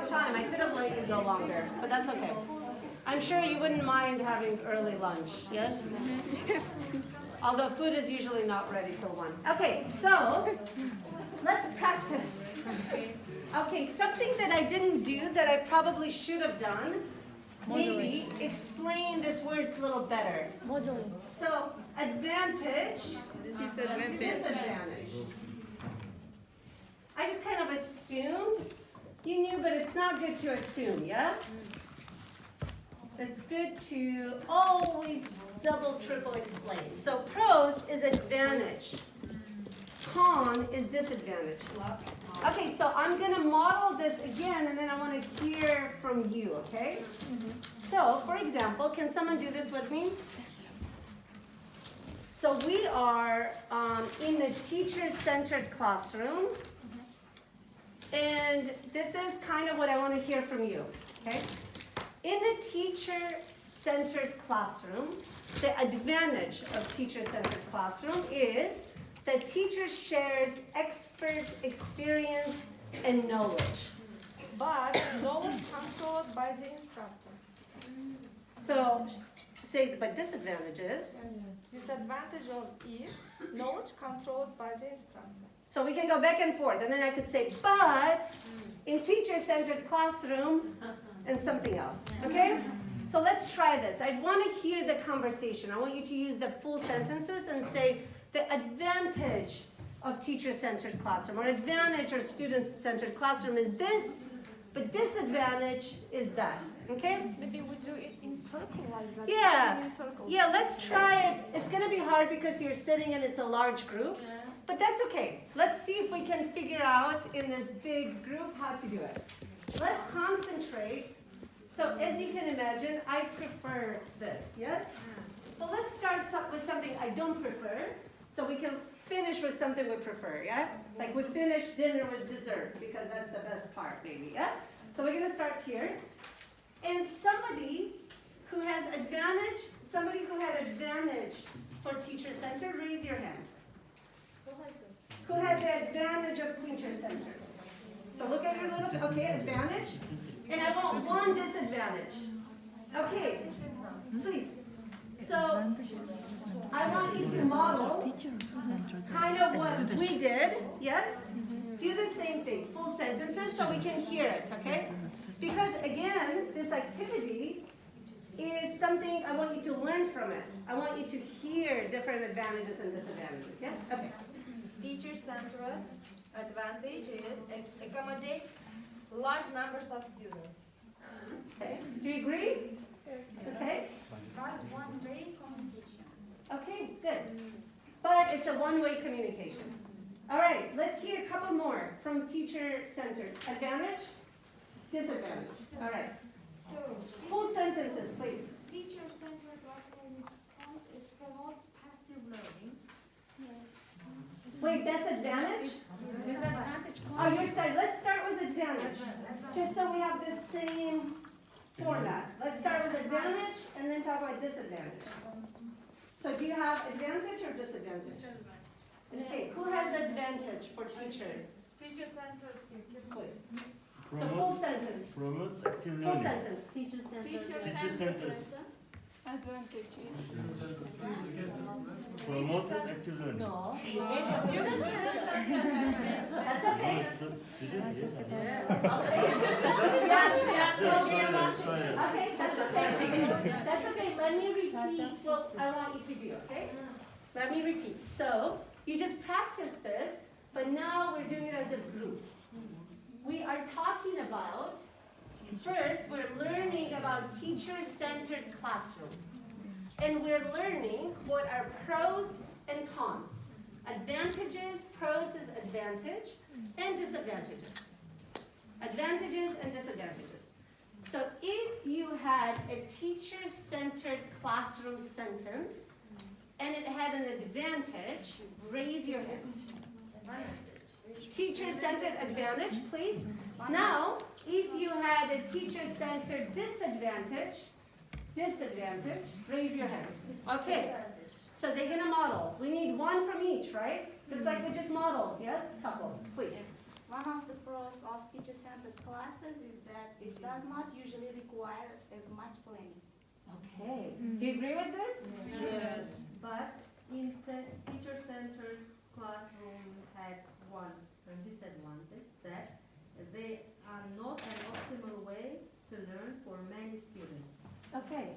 time. I could have let you go longer, but that's okay. I'm sure you wouldn't mind having early lunch, yes? Although food is usually not ready till 1. Okay, so let's practice. Okay, something that I didn't do that I probably should have done, maybe explain this words a little better. So, advantage, disadvantage. I just kind of assumed you knew, but it's not good to assume, yeah? It's good to always double, triple explain. So pros is advantage. Con is disadvantage. Okay, so I'm going to model this again, and then I want to hear from you, okay? So, for example, can someone do this with me? Yes. So we are in the teacher-centered classroom, and this is kind of what I want to hear from you, okay? In the teacher-centered classroom, the advantage of teacher-centered classroom is that teacher shares expert experience and knowledge. But knowledge controlled by the instructor. So, say, but disadvantages. Disadvantage of it, knowledge controlled by the instructor. So we can go back and forth, and then I could say, but in teacher-centered classroom, and something else, okay? So let's try this. I want to hear the conversation. I want you to use the full sentences and say the advantage of teacher-centered classroom, or advantage or student-centered classroom is this, but disadvantage is that, okay? Maybe we do it in circle like that. Yeah, In circles. yeah, let's try it. It's going to be hard because you're sitting and it's a large group, but that's okay. Let's see if we can figure out in this big group how to do it. Let's concentrate. So as you can imagine, I prefer this, yes? But let's start with something I don't prefer, so we can finish with something we prefer, yeah? Like we finish dinner with dessert, because that's the best part, maybe, yeah? So we're gonna start here. And somebody who has advantage, somebody who had advantage for teacher-centered, raise your hand. Who had the advantage of teacher-centered? So look at your little, okay, advantage. And I want one disadvantage. Okay, please. So I want you to model kind of what we did, yes? Do the same thing, full sentences so we can hear it, okay? Because again, this activity is something I want you to learn from it. I want you to hear different advantages and disadvantages, yeah? Okay. Teacher-centered advantage is accommodates large numbers of students. Okay. Do you agree? Okay. One-way communication. Okay, good. But it's a one-way communication. All right, let's hear a couple more from teacher-centered. Advantage, disadvantage. All right. Full sentences, please. Teacher-centered classroom it promotes passive learning. Wait, that's advantage? Disadvantage. Oh, you're sorry. Let's start with advantage. Just so we have the same format. Let's start with advantage and then talk about disadvantage. So do you have advantage or disadvantage? Okay, who has advantage for teacher? Teacher-centered. Please. So full sentence. Promotes active Full learning. sentence. Teacher-centered lesson. Advantages. Promotes active learning. No, it's student-centered. That's okay. Okay, that's okay. That's okay. Let me repeat what I want you to do, okay? Let me repeat. So, you just practice this, but now we're doing it as a group. We are talking about, first, we're learning about teacher-centered classroom. And we're learning what are pros and cons. Advantages, pros is advantage, and disadvantages. Advantages and disadvantages. So if you had a teacher-centered classroom sentence, and it had an advantage, raise your hand. Teacher-centered advantage, please. Now, if you had a teacher-centered disadvantage, raise your hand. Okay, so they're gonna model. We need one from each, right? Just like we just modeled, yes? Couple, please. One of the pros of teacher-centered classes is that it does not usually require as much planning. Okay. Do you agree with this? Yes. But in the teacher-centered classroom had one disadvantage that they are not an optimal way to learn for many students. Okay.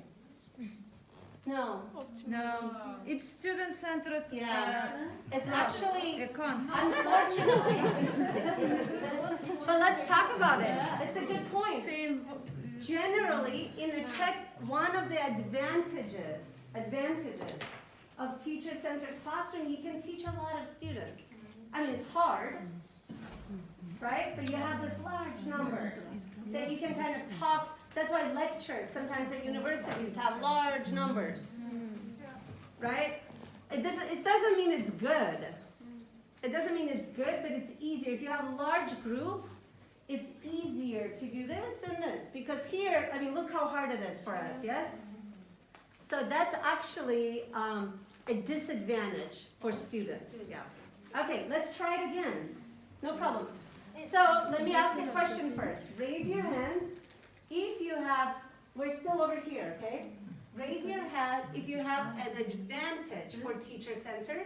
No. No, it's student-centered. Yeah. It's actually, Concept. unfortunately. But let's talk about it. It's a good point. Same. Generally, in the tech, one of the advantages of teacher-centered classroom, you can teach a lot of students. I mean, it's hard, right? But you have this large number that you can kind of talk. That's why lectures sometimes at universities have large numbers, right? It doesn't mean it's good. It doesn't mean it's good, but it's easier. If you have a large group, it's easier to do this than this. Because here, I mean, look how hard it is for us, yes? So that's actually a disadvantage for students. Yeah. Okay, let's try it again. No problem. So let me ask a question first. Raise your hand if you have, we're still over here, okay? Raise your hand if you have an advantage for teacher-centered.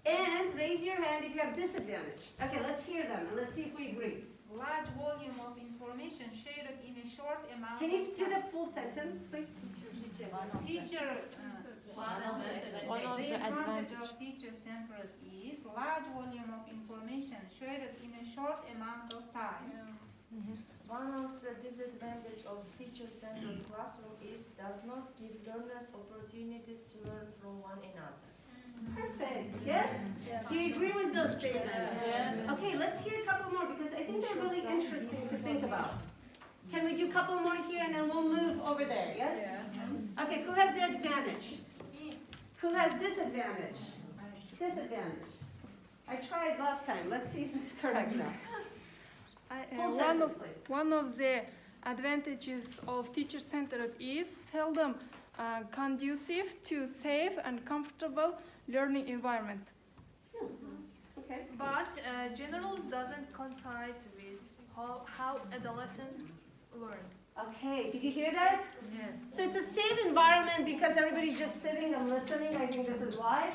And raise your hand if you have disadvantage. Okay, let's hear them and let's see if we agree. Large volume of information shared in a short amount Can you of do time. the full sentence, please? Teacher, the advantage of teacher-centered is large volume of information shared in a short amount of time. One of the disadvantages of teacher-centered classroom is does not give learners opportunities to learn from one another. Perfect. Yes? Do you agree with those statements? Okay, let's hear a couple more because I think they're really interesting to think about. Can we do a couple more here and then we'll move over there, yes? Okay, who has the advantage? Who has disadvantage? Disadvantage. I tried last time. Let's see if it's correct now. Full sentence, please. One of the advantages of teacher-centered is seldom conducive to safe and comfortable learning environment. Okay. But general doesn't coincide with how adolescents learn. Okay, did you hear that? Yes. So it's a safe environment because everybody's just sitting and listening. I think this is why.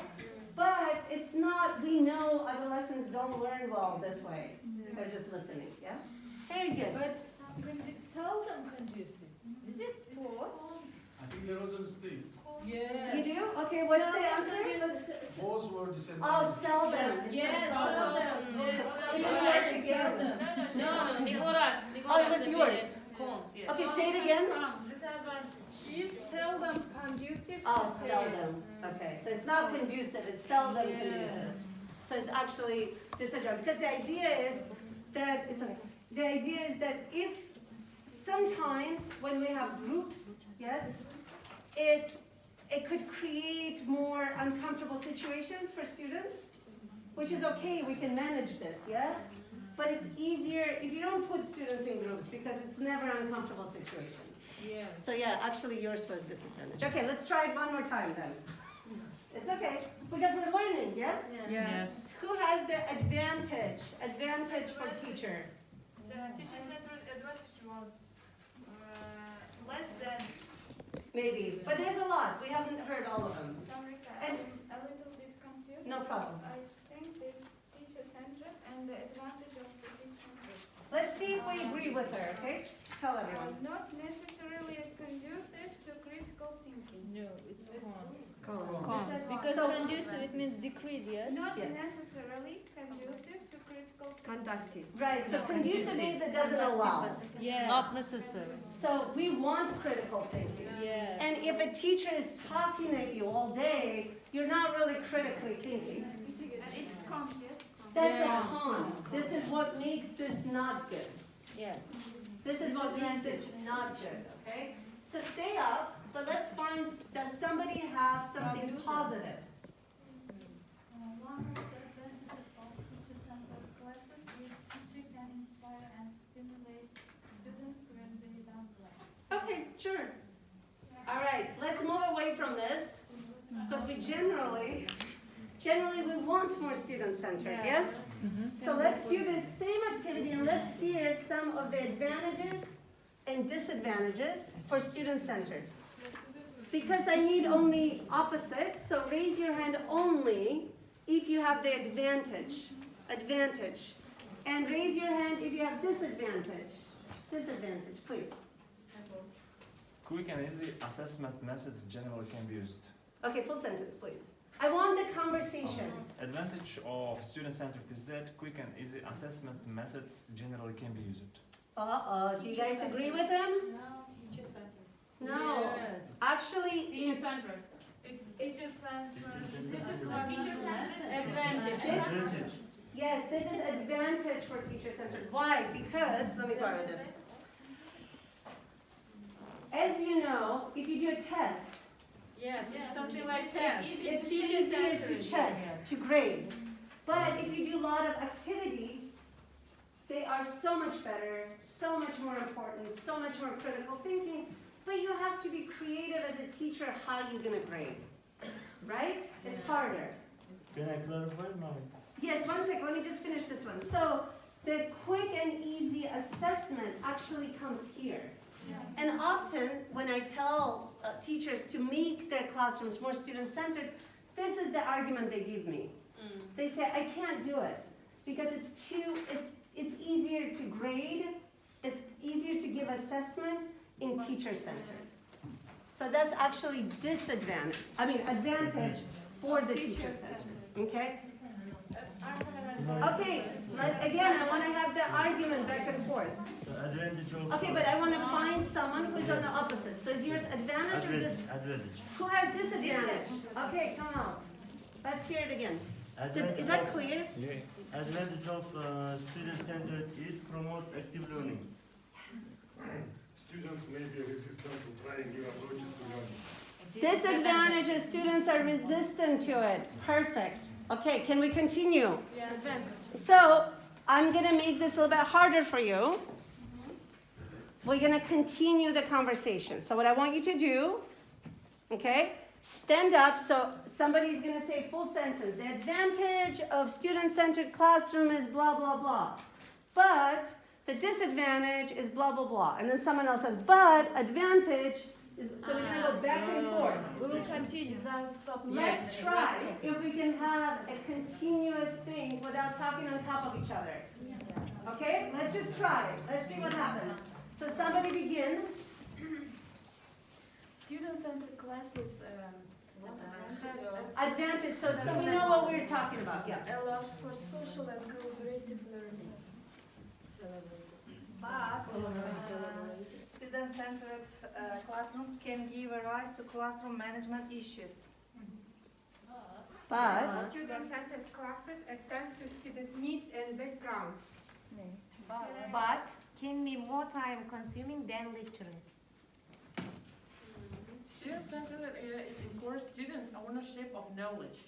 But it's not, we know adolescents don't learn well this way. They're just listening, yeah? Very good. But it's seldom conducive. Is it pause? I think there was a mistake. Yeah. You do? Okay, what's the answer? Let's, Pause were disadvantage. oh, seldom. Yes, seldom. It didn't work again. No, Nicolas. Oh, it was yours. Cons, yes. Okay, say it again. Is seldom conducive Oh, to safe. seldom. Okay, so it's not conducive, it's seldom conducive. So it's actually disadvantage. Because the idea is that, it's okay. The idea is that if sometimes when we have groups, yes, it could create more uncomfortable situations for students, which is okay, we can manage this, yeah? But it's easier if you don't put students in groups because it's never an uncomfortable situation. Yeah. So yeah, actually yours was disadvantage. Okay, let's try it one more time then. It's okay, because we're learning, yes? Yes. Who has the advantage? Advantage for teacher. So teacher-centered advantage was less than. Maybe, but there's a lot. We haven't heard all of them. And a little bit confused. no problem. I think this teacher-centered and the advantage of the teacher-centered. Let's see if we agree with her, okay? Tell everyone. Not necessarily conducive to critical thinking. No, it's cons. Because So- conducive, it means decrease, yes? Not Yeah. necessarily conducive to critical thinking. Conductive. Right, so conducive means it doesn't allow. Yeah. Not necessary. So we want critical thinking. Yeah. And if a teacher is talking at you all day, you're not really critically thinking. And it's conscious. That's a con. This is what makes this not good. Yes. This is what makes this not good, okay? So stay up, but let's find, does somebody have something positive? One of the advantages of teacher-centered classes is teacher can inspire and stimulate students when they don't learn. Okay, sure. All right, let's move away from this, because we generally Generally, we want more student-centered, yes? So let's do this same activity and let's hear some of the advantages and disadvantages for student-centered. Because I need only opposites, so raise your hand only if you have the advantage. And raise your hand if you have disadvantage. Disadvantage, please. Quick and easy assessment methods generally can be used. Okay, full sentence, please. I want the conversation. Advantage of student-centered is that quick and easy assessment methods generally can be used. Do you guys agree with him? No. Actually, Teacher-centered. It's teacher-centered. This is teacher-centered. Advantage. yes, this is advantage for teacher-centered. Why? Because, let me borrow this. As you know, if you do a test, Yes, something like test. it's easier to check, to grade. But if you do a lot of activities, they are so much better, so much more important, so much more critical thinking. But you have to be creative as a teacher how you're going to grade. Right? It's harder. Can I clarify now? Yes, one second, let me just finish this one. So the quick and easy assessment actually comes here. And often when I tell teachers to make their classrooms more student-centered, this is the argument they give me. They say, I can't do it because it's easier to grade, it's easier to give assessment in teacher-centered. So that's actually advantage for the teacher-centered, okay? Okay, again, I want to have the argument back and forth. The advantage of... Okay, but I want to find someone who's on the opposite. So is yours advantage or Advantage. Who has disadvantage? Okay, come on. Let's hear it again. Is that clear? Yeah. Advantage of student-centered is promotes active learning. Students may be resistant to trying new approaches to learning. Disadvantage is students are resistant to it. Perfect. Okay, can we continue? Yes. So I'm going to make this a little bit harder for you. We're going to continue the conversation. So what I want you to do, okay, stand up. So somebody's going to say full sentence. The advantage of student-centered classroom is blah, blah, blah. But the disadvantage is blah, blah, blah. And then someone else says, but advantage is, so we're going to go back and forth. We will continue. Let's try if we can have a continuous thing without talking on top of each other. Okay? Let's just try it. Let's see what happens. So somebody begin. Student-centered classes Advantage, so we know what we're talking about. Yeah. allows for social and collaborative learning. But student-centered classrooms can give rise to classroom management issues. But Student-centered classes attend to student needs and backgrounds. But can be more time-consuming than lecturing. Student-centered is encourage student ownership of knowledge.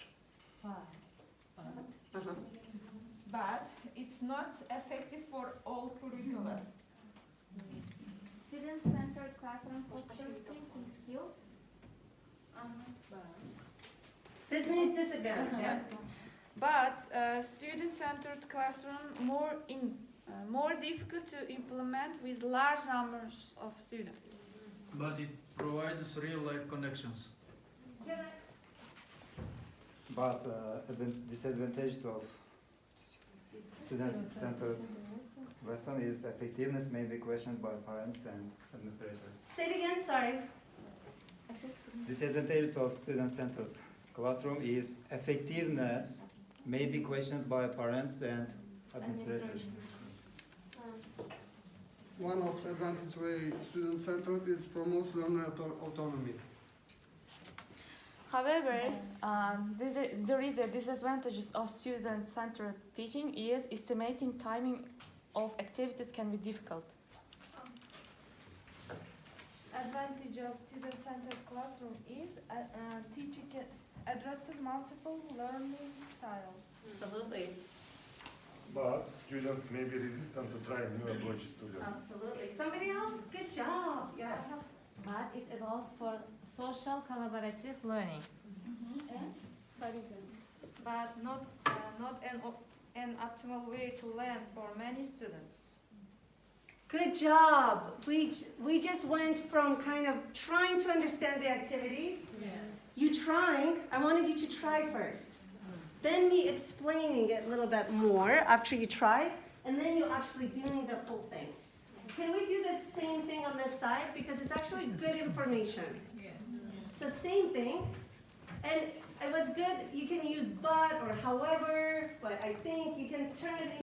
But it's not effective for all curricula. Student-centered classroom fosters thinking skills. this means disadvantage, yeah? But student-centered classroom more difficult to implement with large numbers of students. But it provides real-life connections. But disadvantages of student-centered lesson is effectiveness may be questioned by parents and administrators. Say it again, sorry. Disadvantages of student-centered classroom is effectiveness may be questioned by parents and administrators. One of the advantage way student-centered is promotes learner autonomy. However, there is a disadvantage of student-centered teaching is estimating timing of activities can be difficult. Advantage of student-centered classroom is teaching addresses multiple learning styles. Absolutely. But students may be resistant to trying new approaches to learning. Absolutely. Somebody else? Good job. Yeah. But it allows for social collaborative learning. but not an optimal way to learn for many students. Good job. We just went from kind of trying to understand the activity. You trying, I wanted you to try first. Then me explaining it a little bit more after you try, and then you actually doing the full thing. Can we do the same thing on this side? Because it's actually good information. So same thing. And it was good, you can use but or however, but I think you can turn it